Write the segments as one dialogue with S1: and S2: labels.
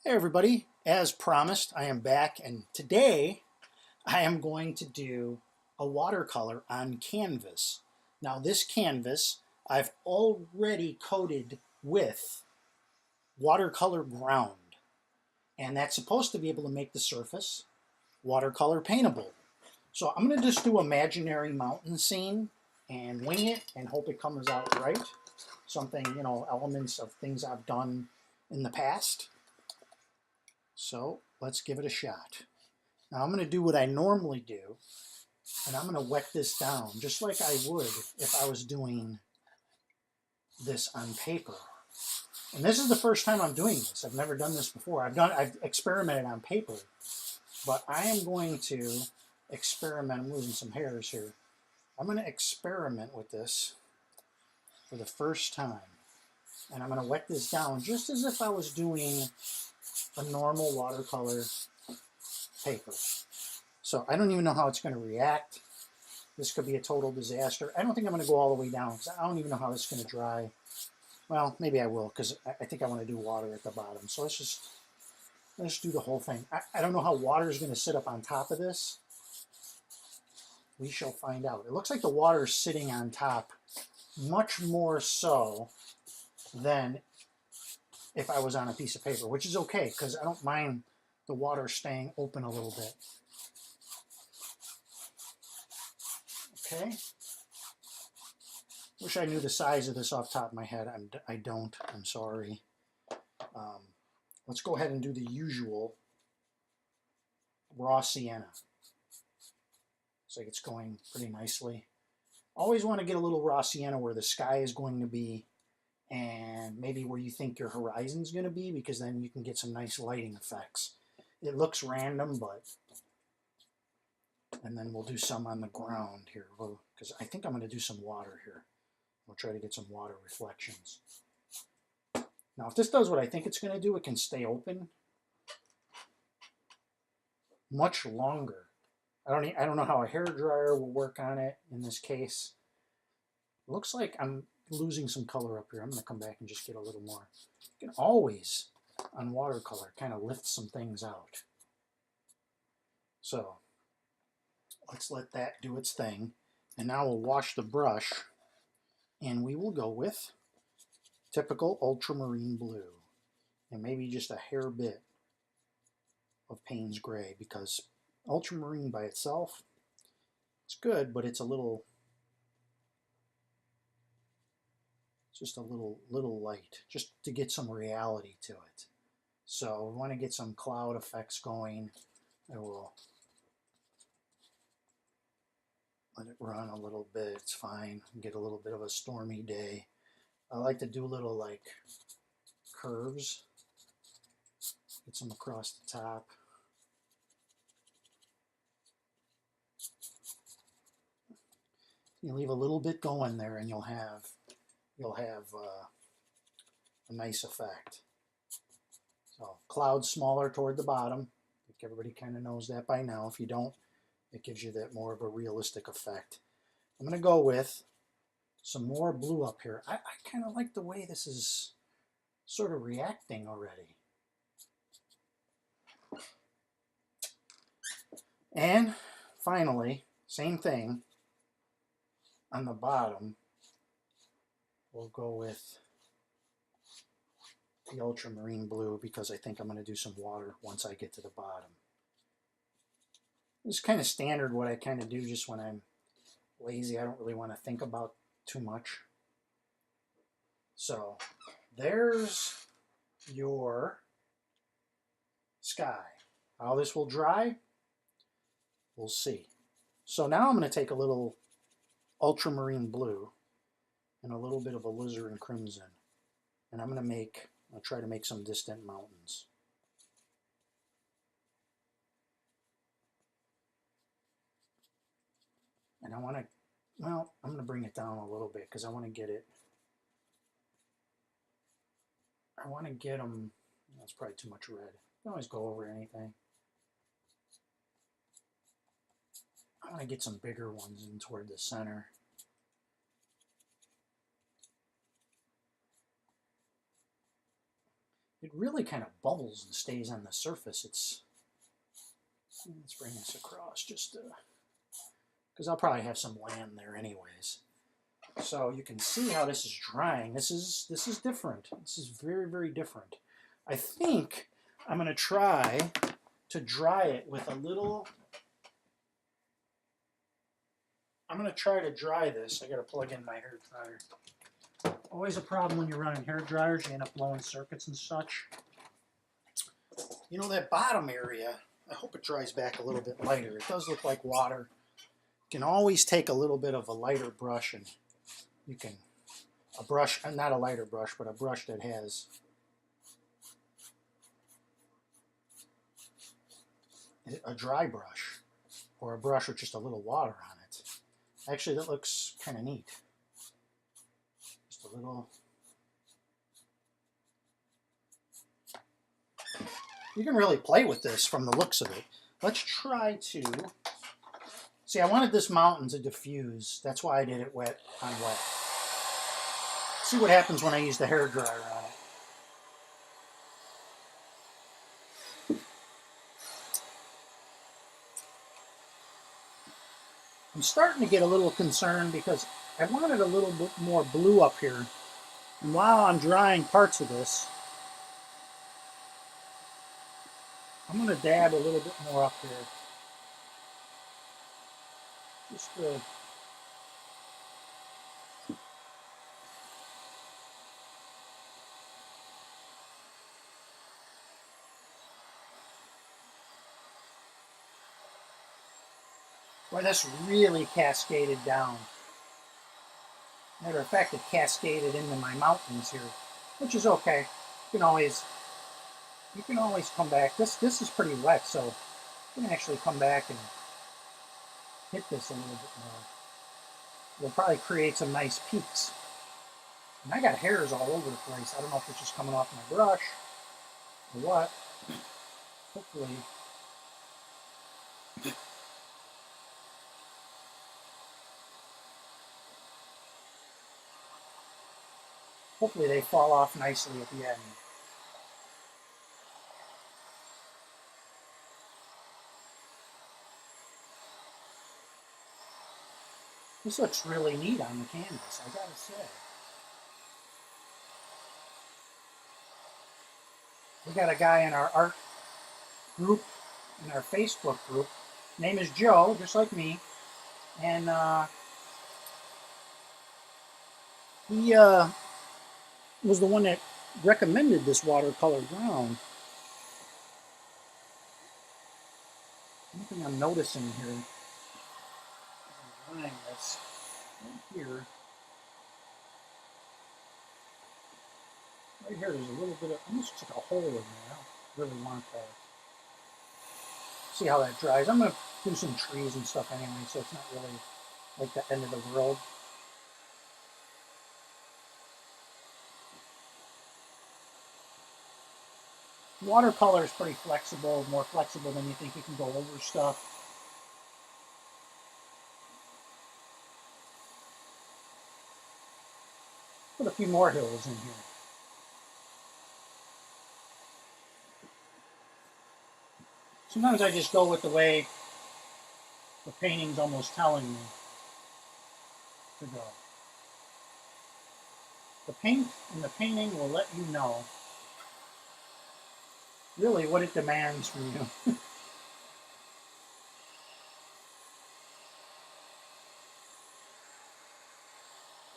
S1: Hey everybody, as promised, I am back, and today I am going to do a watercolor on canvas. Now this canvas I've already coated with watercolor ground, and that's supposed to be able to make the surface watercolor paintable. So I'm going to just do imaginary mountain scene and wing it and hope it comes out right. Something, elements of things I've done in the past. So let's give it a shot. Now I'm going to do what I normally do, and I'm going to wet this down just like I would if I was doing this on paper. And this is the first time I'm doing this. I've never done this before. I've experimented on paper, but I am going to experiment. I'm losing some hairs here. I'm going to experiment with this for the first time. And I'm going to wet this down just as if I was doing a normal watercolor paper. So I don't even know how it's going to react. This could be a total disaster. I don't think I'm going to go all the way down because I don't even know how this is going to dry. Well, maybe I will because I think I want to do water at the bottom. So let's just do the whole thing. I don't know how water is going to sit up on top of this. We shall find out. It looks like the water is sitting on top much more so than if I was on a piece of paper, which is okay because I don't mind the water staying open a little bit. Okay. Wish I knew the size of this off the top of my head. I don't. I'm sorry. Let's go ahead and do the usual raw sienna. Looks like it's going pretty nicely. Always want to get a little raw sienna where the sky is going to be and maybe where you think your horizon is going to be, because then you can get some nice lighting effects. It looks random, but... And then we'll do some on the ground here, because I think I'm going to do some water here. We'll try to get some water reflections. Now, if this does what I think it's going to do, it can stay open much longer. I don't know how a hairdryer will work on it in this case. It looks like I'm losing some color up here. I'm going to come back and just get a little more. You can always, on watercolor, kind of lift some things out. So let's let that do its thing. And now we'll wash the brush, and we will go with typical ultramarine blue, and maybe just a hair bit of Payne's gray, because ultramarine by itself, it's good, but it's a little, just a little light, just to get some reality to it. So we want to get some cloud effects going. I will let it run a little bit. It's fine. Get a little bit of a stormy day. I like to do little like curves. Get some across the top. You leave a little bit going there, and you'll have a nice effect. So clouds smaller toward the bottom. I think everybody kind of knows that by now. If you don't, it gives you that more of a realistic effect. I'm going to go with some more blue up here. I kind of like the way this is sort of reacting already. And finally, same thing on the bottom. We'll go with the ultramarine blue because I think I'm going to do some water once I get to the bottom. It's kind of standard what I kind of do just when I'm lazy. I don't really want to think about too much. So there's your sky. How this will dry, we'll see. So now I'm going to take a little ultramarine blue and a little bit of alizarin crimson, and I'll try to make some distant mountains. And I'm going to bring it down a little bit because I want to get them, that's probably too much red. You can always go over anything. I want to get some bigger ones in toward the center. it really kind of bubbles and stays on the surface. Let's bring this across just because I'll probably have some land there anyways. So you can see how this is drying. This is different. This is very, very different. I think I'm going to try to dry it with a little. I'm going to try to dry this. I got to plug in my hair dryer. Always a problem when you're running hair dryers. You end up blowing circuits and such. You know, that bottom area, I hope it dries back a little bit lighter. It does look like water. You can always take a little bit of a lighter brush, and you can, a brush, not a lighter brush, but a brush that has a dry brush, or a brush with just a little water on it. Actually, that looks kind of neat. Just a little. You can really play with this from the looks of it. Let's try to, see, I wanted this mountain to diffuse. That's why I did it wet on wet. See what happens when I use the hair dryer on it. I'm starting to get a little concerned because I wanted a little bit more blue up here. And while I'm drying parts of this, I'm going to dab a little bit more up here. Just where this really cascaded down. Matter of fact, it cascaded into my mountains here, which is okay. You can always come back. This is pretty wet, so you can actually come back and hit this a little bit more. It'll probably create some nice peaks. And I got hairs all over the place. I don't know if it's just coming off my brush or what. Hopefully they fall off nicely at the end. This looks really neat on the canvas, I gotta say. We got a guy in our art group, in our Facebook group. Name is Joe, just like me. And he was the one that recommended this watercolor ground. One thing I'm noticing here, I'm drying this right here. Right here, there's a little bit of, almost like a hole in there. I don't really want that. See how that dries. I'm going to do some trees and stuff anyway, so it's not really like the end of the world. Watercolor is pretty flexible, more flexible than you think. You can go over stuff. Put a few more hills in here. Sometimes I just go with the way the painting's almost telling me to go. The paint in the painting will let you know really what it demands from you.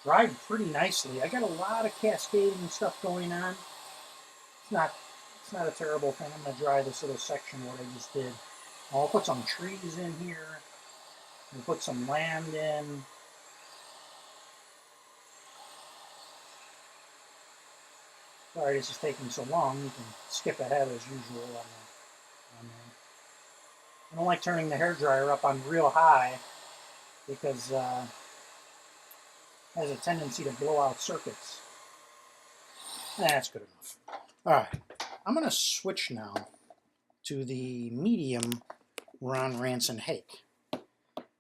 S1: Dried pretty nicely. I got a lot of cascading stuff going on. It's not a terrible thing. I'm going to dry this little section what I just did. I'll put some trees in here. And put some land in. Sorry this is taking so long. You can skip ahead as usual on there. I don't like turning the hairdryer up on real high because it has a tendency to blow out circuits. That's good enough. Alright, I'm going to switch now to the medium Ron Ranson Hake.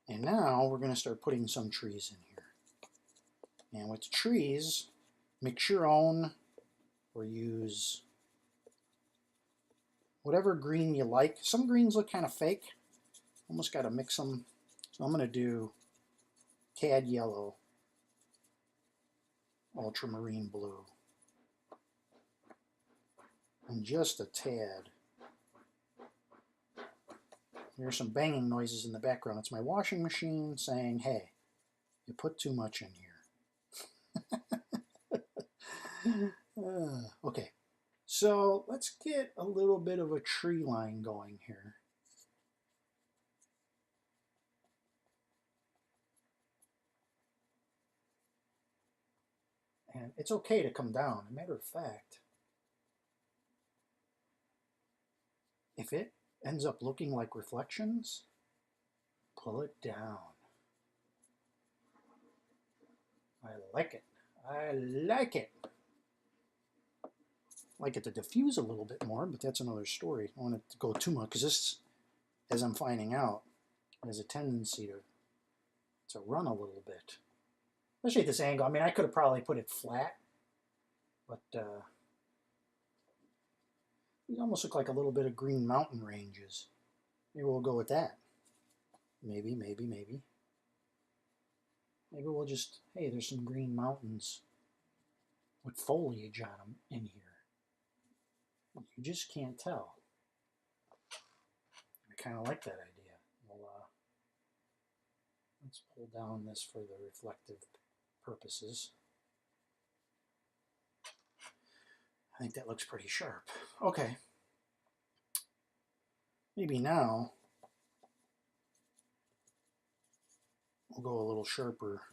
S1: And now we're going to start putting some trees in here. And with trees, mix your own or use whatever green you like. Some greens look kind of fake. Almost got to mix them. So I'm going to do cad yellow, ultramarine blue, and just a tad. There's some banging noises in the background. It's my washing machine saying, hey, you put too much in here. Okay, so let's get a little bit of a tree line going here. And it's okay to come down. As a matter of fact, if it ends up looking like reflections, pull it down. I like it. I like it. I like it to diffuse a little bit more, but that's another story. I don't want it to go too much because this, as I'm finding out, has a tendency to run a little bit. Especially at this angle. I mean, I could have probably put it flat, but these almost look like a little bit of Green Mountain ranges. Maybe we'll go with that. Maybe. Maybe we'll just, hey, there's some green mountains with foliage on them in here. You just can't tell. I kind of like that idea. Well, let's pull down this for the reflective purposes. I think that looks pretty sharp. Okay. Maybe now we'll go a little sharper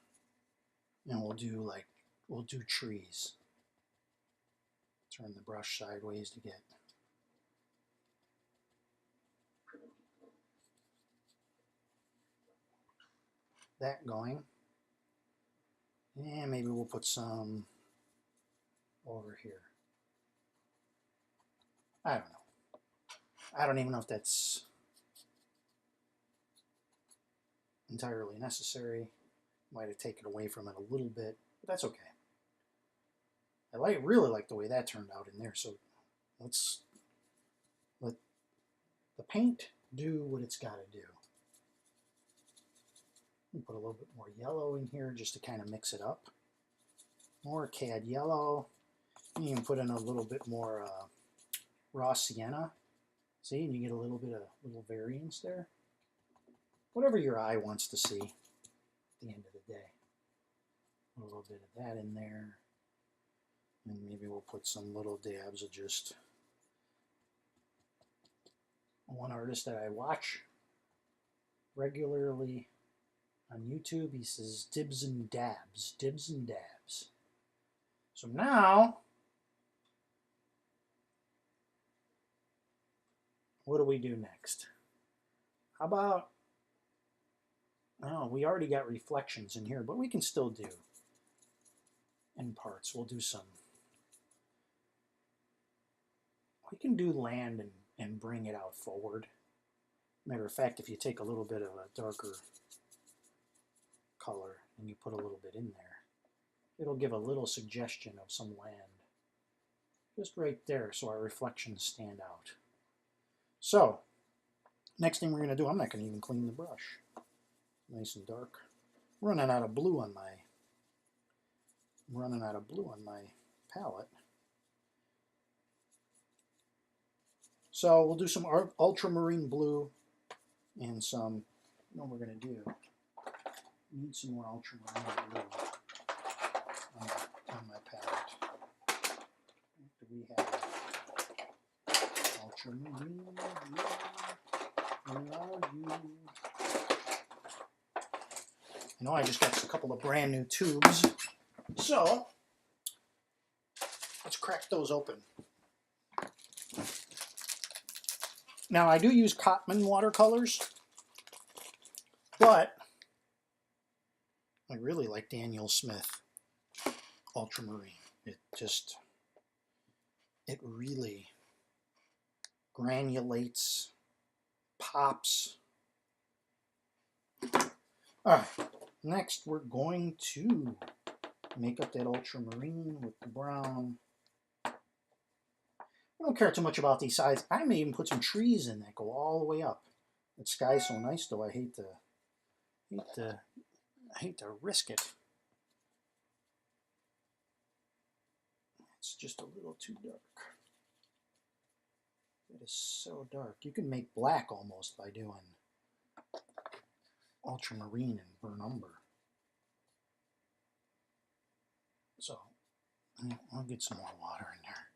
S1: and we'll do trees. Turn the brush sideways to get that going. And maybe we'll put some over here. I don't know. I don't even know if that's entirely necessary. Might have taken away from it a little bit, but that's okay. I really like the way that turned out in there, so let's let the paint do what it's got to do. Put a little bit more yellow in here just to kind of mix it up. More cad yellow. You can put in a little bit more raw sienna. See, and you get a little bit of little variance there. Whatever your eye wants to see at the end of the day. A little bit of that in there. And maybe we'll put some little dabs of just one artist that I watch regularly on YouTube. He says dibs and dabs, dibs and dabs. So now, what do we do next? How about, oh, we already got reflections in here, but we can still do in parts. We'll do some, we can do land and bring it out forward. Matter of fact, if you take a little bit of a darker color and you put a little bit in there, it'll give a little suggestion of some land. Just right there so our reflections stand out. So, next thing we're going to do, I'm not going to even clean the brush. Nice and dark. I'm running out of blue on my palette. So we'll do some ultramarine blue and some, you know what we're going to do? We need some more ultramarine blue on my palette. Do we have ultramarine blue? Where are you? You know, I just got a couple of brand new tubes. So, let's crack those open. Now, I do use Cotman watercolors, but I really like Daniel Smith ultramarine. It really granulates, pops. All right, next we're going to make up that ultramarine with the brown. don't care too much about these sides. I may even put some trees in that go all the way up. The sky's so nice, though. I hate to risk it. It's just a little too dark. It is so dark. You can make black almost by doing ultramarine and burnt umber. So I'll get some more water in there.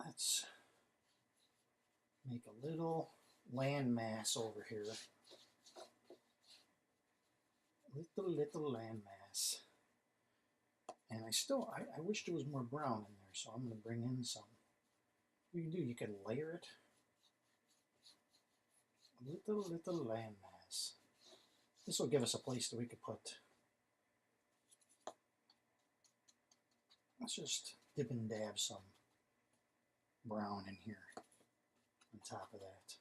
S1: Let's make a little landmass over here. Little landmass. And I wish there was more brown in there, so I'm going to bring in some. What you can layer it. Little landmass. This will give us a place that we could put. Let's just dip and dab some brown in here on top of that.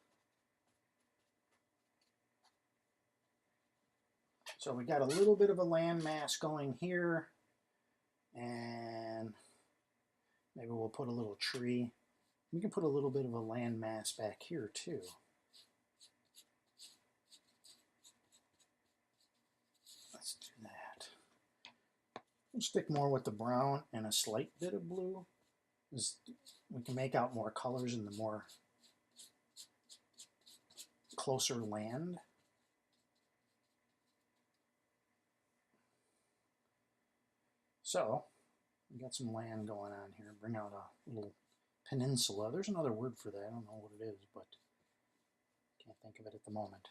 S1: So we got a little bit of a landmass going here, and maybe we'll put a little tree. We can put a little bit of a landmass back here too. Let's do that. We'll stick more with the brown and a slight bit of blue. We can make out more colors in the more closer land. So we got some land going on here. Bring out a little peninsula. There's another word for that. I don't know what it is, but can't think of it at the moment.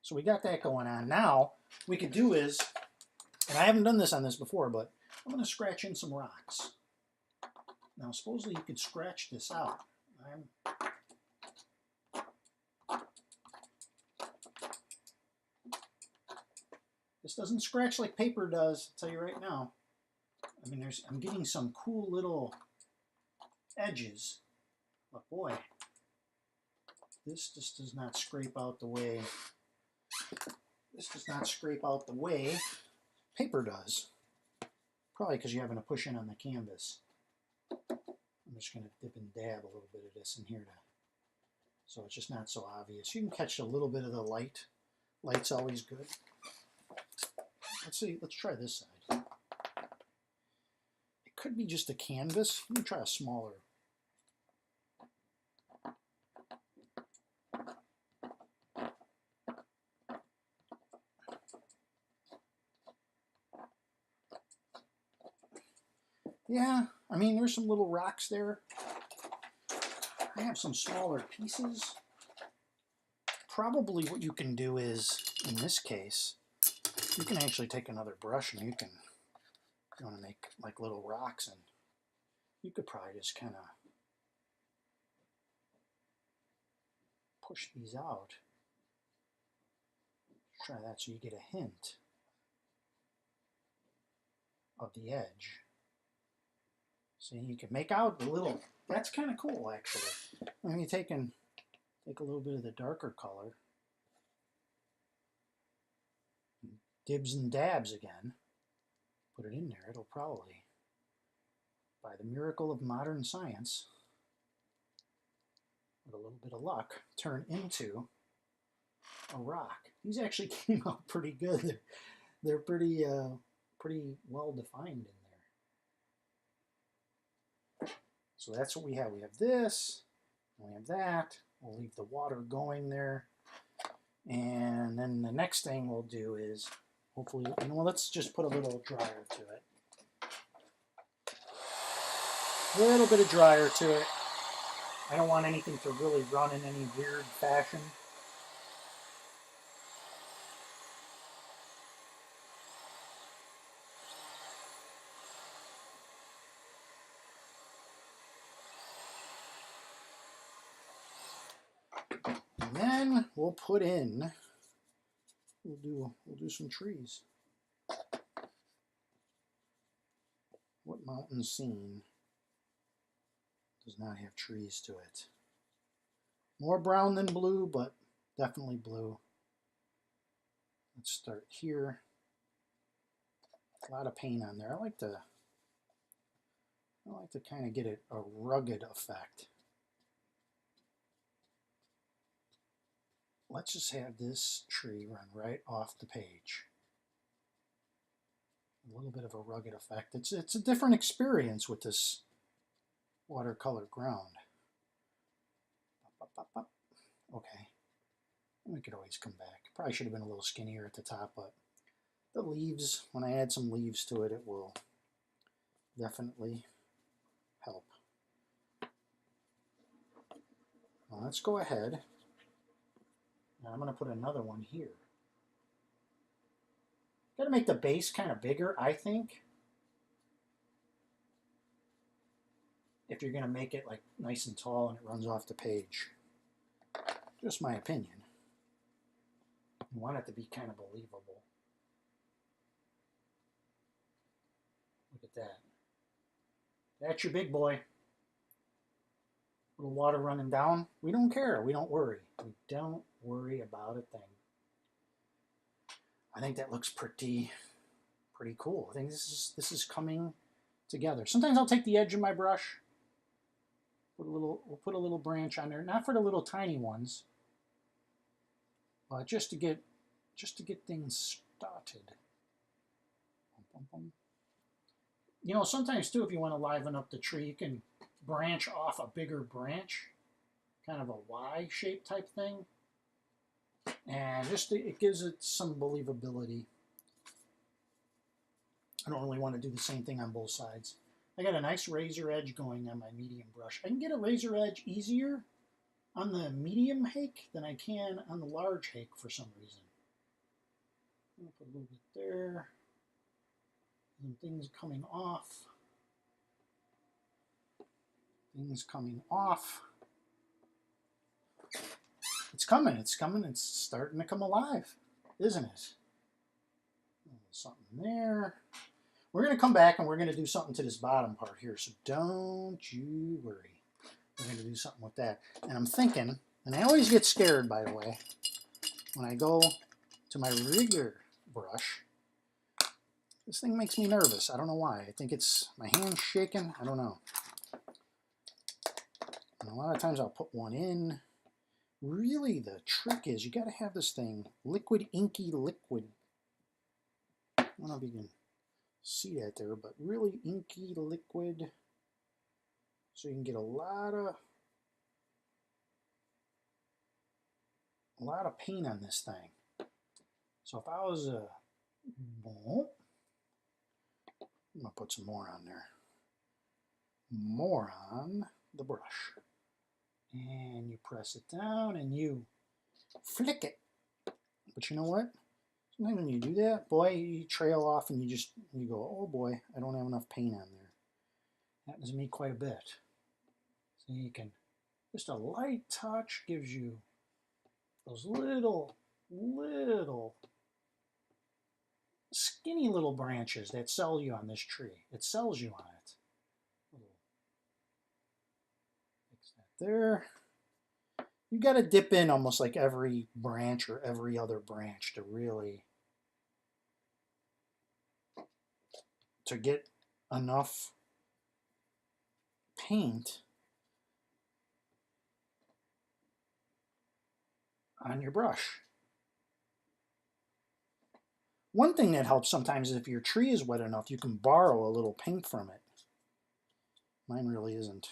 S1: So we got that going on. Now we could do is, and I haven't done this on this before, but I'm going to scratch in some rocks. Now supposedly you could scratch this out. This doesn't scratch like paper does, I'll tell you right now. I mean, I'm getting some cool little edges, but boy, this just does not scrape out the way. This does not scrape out the way paper does. Probably because you're having to push in on the canvas. I'm just going to dip and dab a little bit of this in here so it's just not so obvious. You can catch a little bit of the light. Light's always good. Let's see. Let's try this side. It could be just a canvas. Let me try a smaller. Yeah, I mean, there's some little rocks there. I have some smaller pieces. Probably what you can do is, in this case, you can actually take another brush and you want to make like little rocks, and you could probably just kind of push these out. Try that so you get a hint of the edge. So you can make out a little, that's kind of cool actually. When you take a little bit of the darker color, dibs and dabs again, put it in there, it'll probably, by the miracle of modern science, with a little bit of luck, turn into a rock. These actually came out pretty good. They're pretty well defined in there. So that's what we have. We have this, and we have that. We'll leave the water going there. And then the next thing we'll do is, hopefully, well, let's just put a little dryer to it. A little bit of dryer to it. I don't want anything to really run in any weird fashion. And then we'll put in, we'll do some trees. What mountain scene does not have trees to it? More brown than blue, but definitely blue. Let's start here. A lot of paint on there. I like to I like to kind of get a rugged effect. Let's just have this tree run right off the page. A little bit of a rugged effect. It's a different experience with this watercolor ground. Okay, we could always come back. Probably should have been a little skinnier at the top, but the leaves, when I add some leaves to it, it will definitely help. Now let's go ahead. Now I'm going to put another one here. Got to make the base kind of bigger, I think. If you're going to make it like nice and tall and it runs off the page. Just my opinion. You want it to be kind of believable. Look at that. That's your big boy. Little water running down. We don't care. We don't worry. We don't worry about a thing. I think that looks pretty cool. I think this is coming together. Sometimes I'll take the edge of my brush, we'll put a little branch on there, not for the little tiny ones, but just to get things started. You know, sometimes too, if you want to liven up the tree, you can branch off a bigger branch, kind of a Y-shaped type thing, and just it gives it some believability. I don't really want to do the same thing on both sides. I got a nice razor edge going on my medium brush. I can get a razor edge easier on the medium hake than I can on the large hake for some reason. I'll put a little bit there. And things coming off. Things coming off. It's coming, it's coming, it's starting to come alive, isn't it? Something there. We're going to come back and we're going to do something to this bottom part here, so don't you worry. We're going to do something with that. And I'm thinking, and I always get scared, by the way, when I go to my rigger brush. This thing makes me nervous. I don't know why. I think it's my hand's shaking. I don't know. And a lot of times I'll put one in. Really, the trick is you got to have this thing liquid, inky liquid. I don't know if you can see that there, but really inky liquid, so you can get a lot of paint on this thing. So if I was a I'm gonna put some more on there, more on the brush, and you press it down and you flick it. But you know what? Sometimes when you do that, boy, you trail off and you go, oh boy, I don't have enough paint on there. Happens to me quite a bit. So you can, just a light touch gives you those little skinny little branches that sell you on this tree. It sells you on it. Fix that there. You got to dip in almost like every branch or every other branch to really get enough paint on your brush. One thing that helps sometimes is if your tree is wet enough, you can borrow a little paint from it. Mine really isn't.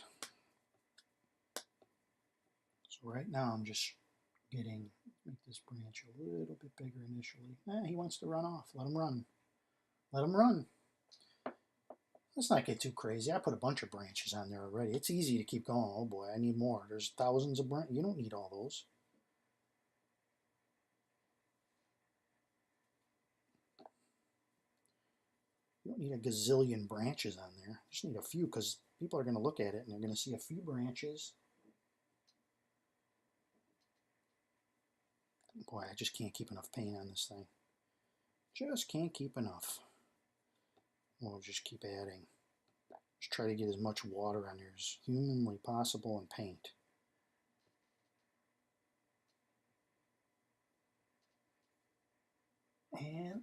S1: So right now I'm just make this branch a little bit bigger initially. He wants to run off. Let him run. Let him run. Let's not get too crazy. I put a bunch of branches on there already. It's easy to keep going. Oh boy, I need more. There's thousands of branches. You don't need all those. You don't need a gazillion branches on there. You just need a few, because people are going to look at it and they're going to see a few branches. Boy, I just can't keep enough paint on this thing. Just can't keep enough. We'll just keep adding. Just try to get as much water on there as humanly possible and paint. And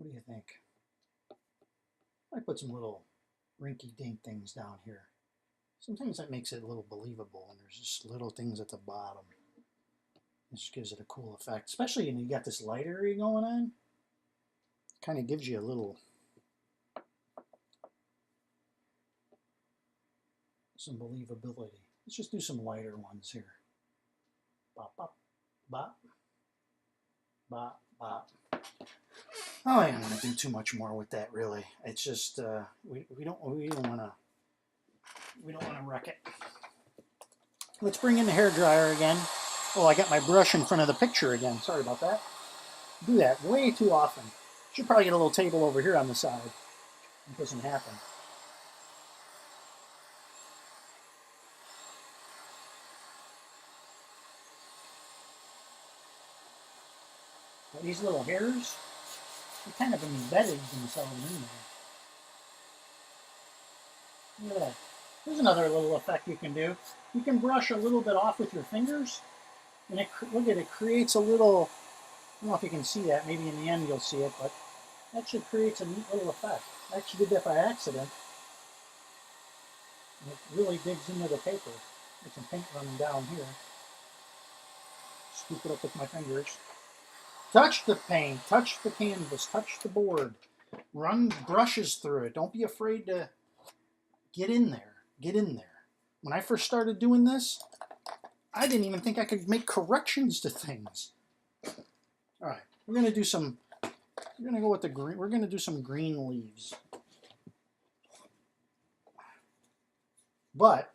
S1: What do you think? I put some little rinky-dink things down here. Sometimes that makes it a little believable, and there's just little things at the bottom. This gives it a cool effect, especially when you got this light area going on. Kind of gives you a little, some believability. Let's just do some lighter ones here. Bop, bop, bop, bop, bop. Oh, I don't want to do too much more with that, really. It's just we don't want to wreck it. Let's bring in the hairdryer again. Oh, I got my brush in front of the picture again. Sorry about that. Do that way too often. Should probably get a little table over here on the side. It doesn't happen. But these little hairs, they're kind of embedded themselves in there. Look at that. There's another little effect you can do. You can brush a little bit off with your fingers, and look at it, creates a little, I don't know if you can see that, maybe in the end you'll see it, but it actually creates a neat little effect. I actually did that by accident. And it really digs into the paper. There's some paint running down here. Scoop it up with my fingers. Touch the paint, touch the canvas, touch the board. Run brushes through it. Don't be afraid to get in there. Get in there. When I first started doing this, I didn't even think I could make corrections to things. All right, we're going to do some, we're going to go with the green, we're going to do some green leaves. But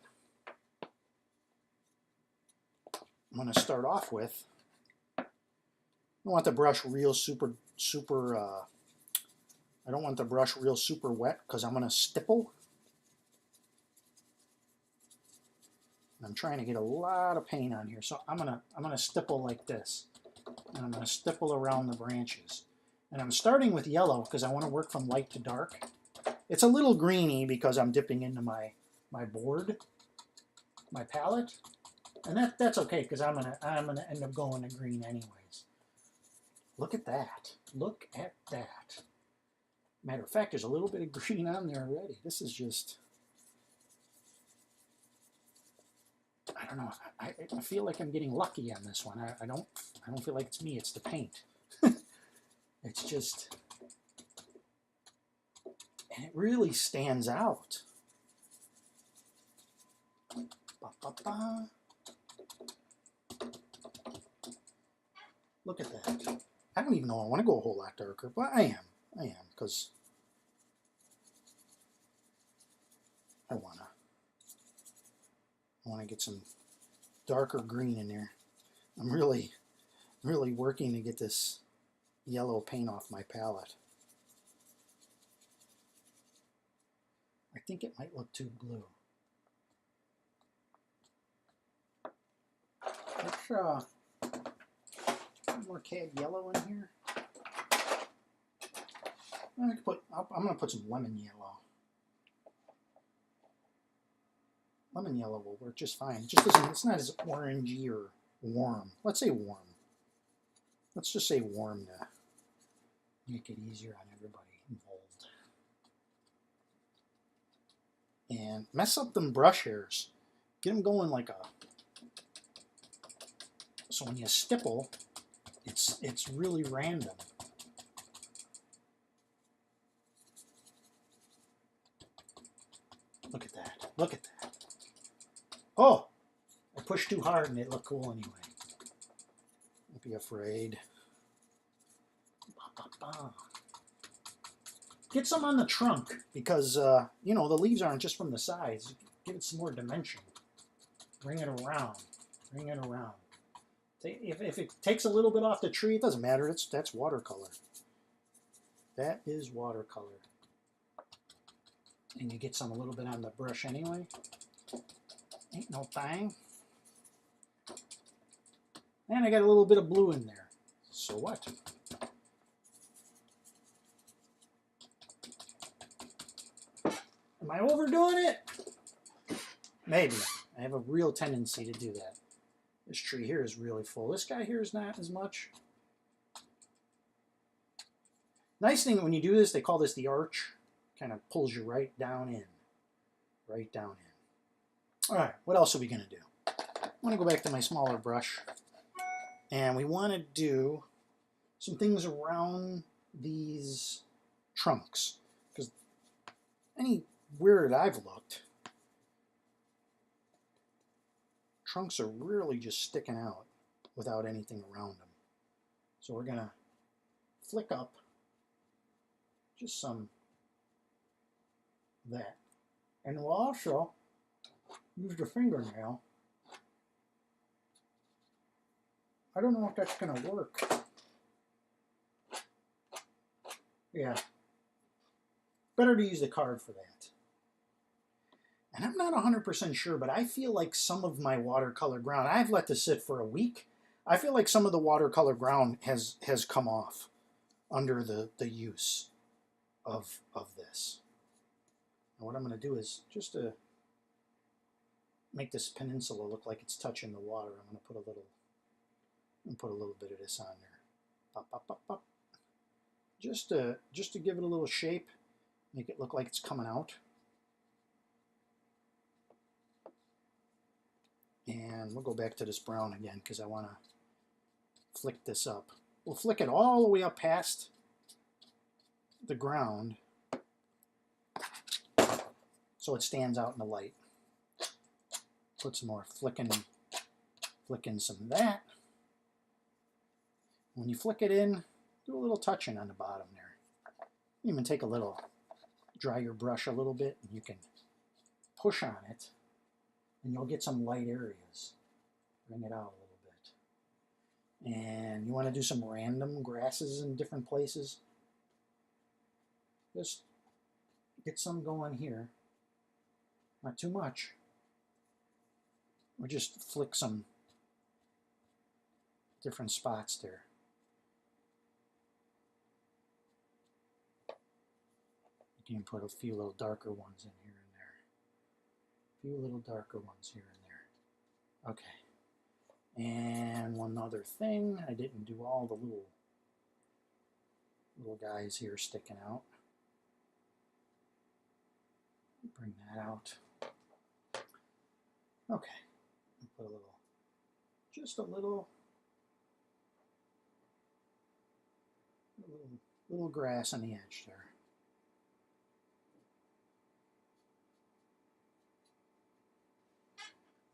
S1: I'm going to start off with, I don't want the brush real super I don't want the brush real super wet because I'm going to stipple. I'm trying to get a lot of paint on here, so I'm gonna stipple like this, and I'm gonna stipple around the branches. And I'm starting with yellow because I want to work from light to dark. It's a little greeny because I'm dipping into my board, my palette, and that's okay because I'm gonna end up going to green anyways. Look at that! Look at that! Matter of fact, there's a little bit of green on there already. This is just, I don't know. I feel like I'm getting lucky on this one. I don't feel like it's me. It's the paint. It's just, and it really stands out. Ba, ba, ba. Look at that. I don't even know I want to go a whole lot darker, but I am because I want to get some darker green in there. I'm really working to get this yellow paint off my palette. I think it might look too blue. Let's more cad yellow in here. I'm going to put some lemon yellow. Lemon yellow will work just fine. It just doesn't, it's not as orangey or warm. Let's say warm. Let's just say warm to make it easier on everybody involved. And mess up them brush hairs. Get them going like a, so when you stipple, it's really random. Look at that. Look at that. Oh, I pushed too hard and it looked cool anyway. Don't be afraid. Get some on the trunk because, you know, the leaves aren't just from the sides. Give it some more dimension. Bring it around. Bring it around. If it takes a little bit off the tree, it doesn't matter. That's watercolor. That is watercolor. And you get some a little bit on the brush anyway. Ain't no thing. And I got a little bit of blue in there. So what? Am I overdoing it? Maybe. I have a real tendency to do that. This tree here is really full. This guy here is not as much. Nice thing when you do this, they call this the arch. Kind of pulls you right down in. Right down in. All right, what else are we going to do? I want to go back to my smaller brush. And we want to do some things around these trunks. Because anywhere that I've looked, trunks are really just sticking out without anything around them. So we're going to flick up just some of that. And we'll also use the fingernail. I don't know if that's going to work. Yeah. Better to use the card for that. And I'm not 100% sure, but I feel like some of my watercolor ground, I've let this sit for a week. I feel like some of the watercolor ground has come off under the use of this. And what I'm going to do is just to make this peninsula look like it's touching the water, I'm going to put a little bit of this on there. Pop, pop, pop, pop. Just to give it a little shape, make it look like it's coming out. And we'll go back to this brown again because I want to flick this up. We'll flick it all the way up past the ground so it stands out in the light. Put some more flicking some of that. When you flick it in, do a little touching on the bottom there. Even take a little, dry your brush a little bit, and you can push on it, and you'll get some light areas. Bring it out a little bit. And you want to do some random grasses in different places. Just get some going here. Not too much. Or just flick some different spots there. You can put a few little darker ones in here and there. A few little darker ones here and there. Okay. And one other thing, I didn't do all the little guys here sticking out. Bring that out. Okay. Put a little, just a little grass on the edge there.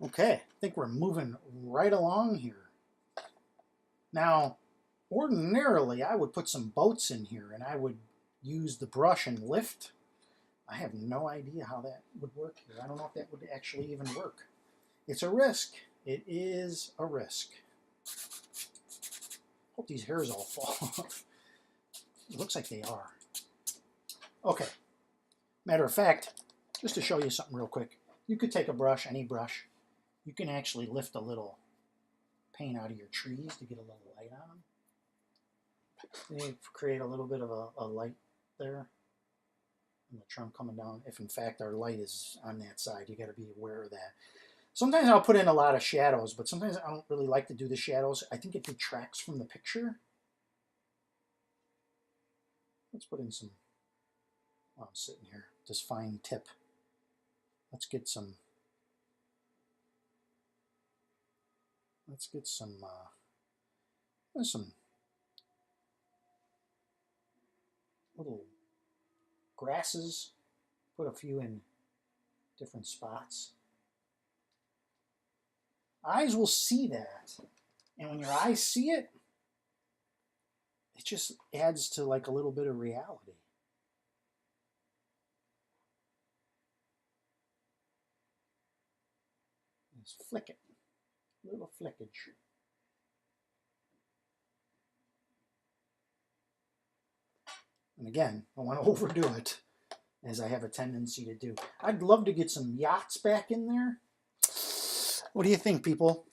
S1: Okay, I think we're moving right along here. Now, ordinarily I would put some boats in here and I would use the brush and lift. I have no idea how that would work here. I don't know if that would actually even work. It's a risk. It is a risk. Hope these hairs all fall off. It looks like they are. Okay. Matter of fact, just to show you something real quick, you could take a brush, any brush. You can actually lift a little paint out of your trees to get a little light on them. You create a little bit of a light there. And the trunk coming down. If in fact our light is on that side, you got to be aware of that. Sometimes I'll put in a lot of shadows, but sometimes I don't really like to do the shadows. I think it detracts from the picture. Let's put in some, while I'm sitting here, this fine tip. Let's get some little grasses. Put a few in different spots. Eyes will see that, and when your eyes see it, it just adds to like a little bit of reality. Just flick it, a little flickage. And again, I want to overdo it, as I have a tendency to do. I'd love to get some yachts back in there. What do you think, people?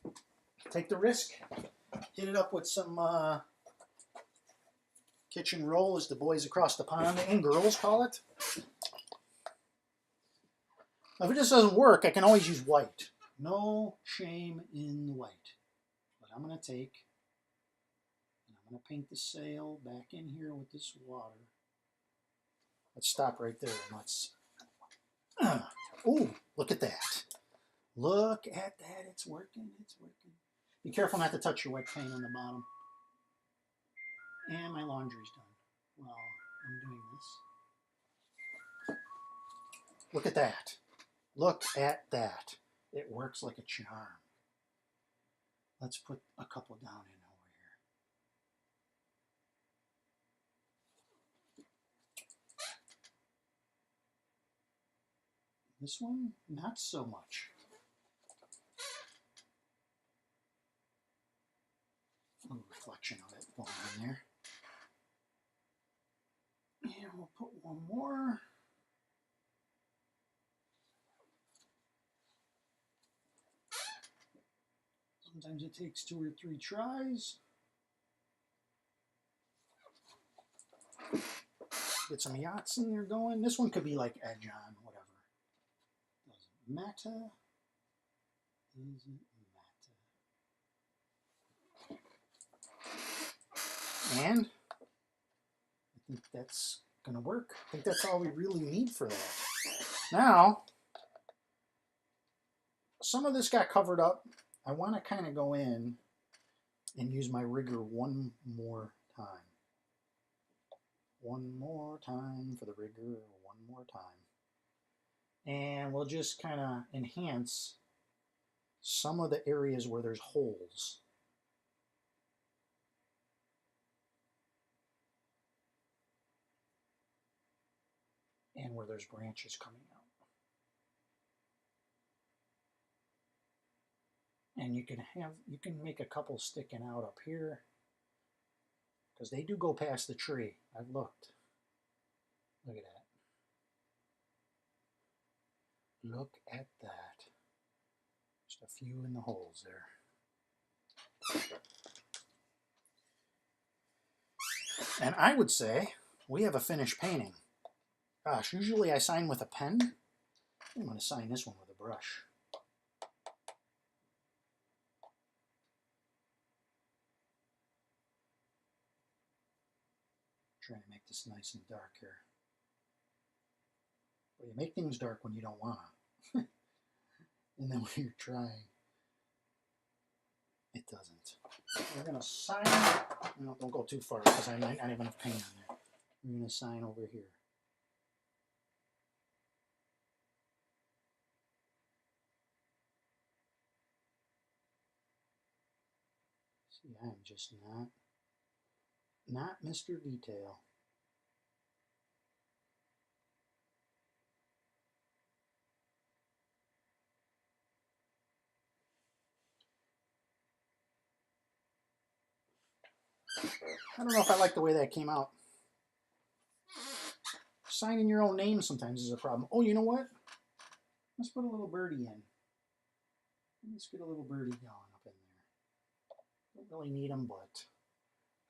S1: Take the risk? Hit it up with some kitchen roll, as the boys across the pond and girls call it. Now, if it just doesn't work, I can always use white. No shame in white. But I'm going to take and I'm I'm going to paint the sail back in here with this water. Let's stop right there and let's... Oh, look at that. Look at that. It's working. It's working. Be careful not to touch your wet paint on the bottom. And my laundry's done while I'm doing this. Look at that. Look at that. It works like a charm. Let's put a couple down in over here. This one, not so much. A little reflection of it going in there. And we'll put one more. Sometimes it takes 2 or 3 tries. Get some yachts in there going. This one could be like edge on, whatever. Doesn't matter. Doesn't matter. And I think that's going to work. I think that's all we really need for that. Now, some of this got covered up. I want to kind of go in and use my rigger one more time. One more time for the rigger, one more time. And we'll just kind of enhance some of the areas where there's holes. And where there's branches coming out. And you can make a couple sticking out up here because they do go past the tree. I've looked. Look at that. Look at that. Just a few in the holes there. And I would say we have a finished painting. Gosh, usually I sign with a pen. I'm going to sign this one with a brush. Trying to make this nice and dark here. Well, you make things dark when you don't want to. And then when you're trying, it doesn't. We're going to sign. No, don't go too far because I might not have enough paint on there. We're going to sign over here. See, I'm just not Mr. Detail. I don't know if I like the way that came out. Signing your own name sometimes is a problem. Oh, you know what? Let's put a little birdie in. Let's get a little birdie going up in there. Don't really need them, but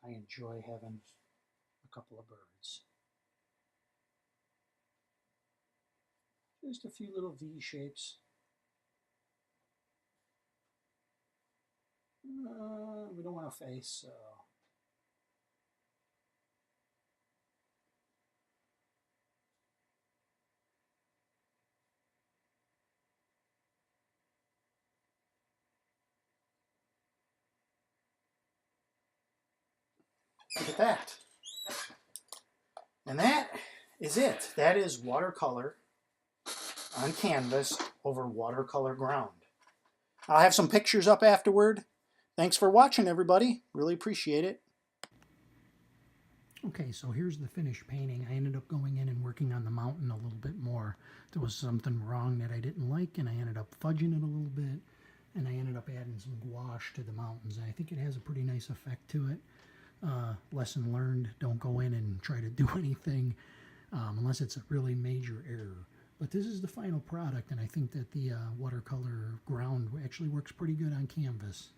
S1: I enjoy having a couple of birds. Just a few little V shapes. We don't want a face, so... Look at that. And that is it. That is watercolor on canvas over watercolor ground. I'll have some pictures up afterward. Thanks for watching, everybody. Really appreciate it. Okay, so here's the finished painting. I ended up going in and working on the mountain a little bit more. There was something wrong that I didn't like, and I ended up fudging it a little bit, and I ended up adding some gouache to the mountains. And I think it has a pretty nice effect to it. Lesson learned, don't go in and try to do anything unless it's a really major error. But this is the final product, and I think that the watercolor ground actually works pretty good on canvas.